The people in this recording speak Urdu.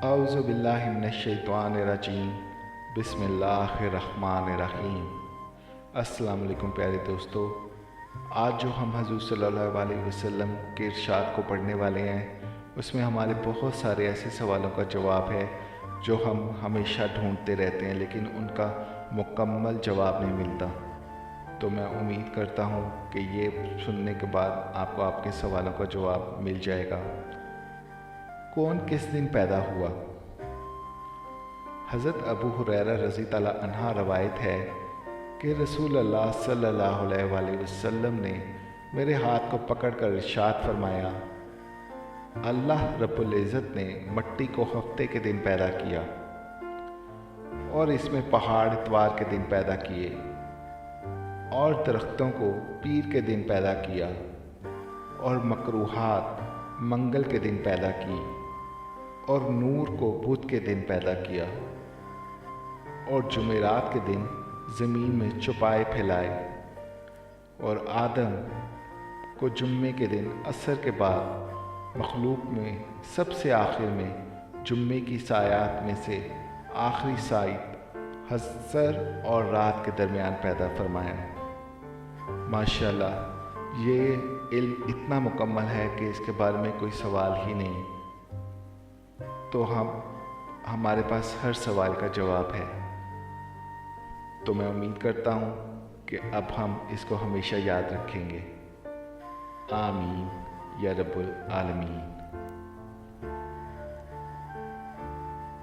اعوذ باللہ من الشیطان الرجیم بسم اللہ الرحمن الرحیم۔ السلام علیکم پیارے دوستو، آج جو ہم حضور صلی اللہ علیہ وسلم کے ارشاد کو پڑھنے والے ہیں اس میں ہمارے بہت سارے ایسے سوالوں کا جواب ہے جو ہم ہمیشہ ڈھونڈتے رہتے ہیں لیکن ان کا مکمل جواب نہیں ملتا۔ تو میں امید کرتا ہوں کہ یہ سننے کے بعد آپ کو آپ کے سوالوں کا جواب مل جائے گا۔ کون کس دن پیدا ہوا؟ حضرت ابو ہریرہ رضی اللہ عنہ روایت ہے کہ رسول اللہ صلی اللہ علیہ وسلم نے میرے ہاتھ کو پکڑ کر ارشاد فرمایا، اللہ رب العزت نے مٹی کو ہفتے کے دن پیدا کیا اور اس میں پہاڑ اتوار کے دن پیدا کیے اور درختوں کو پیر کے دن پیدا کیا اور مکروہات منگل کے دن پیدا کی اور نور کو بدھ کے دن پیدا کیا اور جمعرات کے دن زمین میں چوپائے پھیلائے اور آدم کو جمعے کے دن عصر کے بعد مخلوق میں سب سے آخر میں جمعے کی سایات میں سے آخری سائت حضر اور رات کے درمیان پیدا فرمایا۔ ماشاءاللہ یہ علم اتنا مکمل ہے کہ اس کے بارے میں کوئی سوال ہی نہیں، تو ہمارے پاس ہر سوال کا جواب ہے۔ تو میں امید کرتا ہوں کہ اب ہم اس کو ہمیشہ یاد رکھیں گے۔ آمین یا رب العالمین۔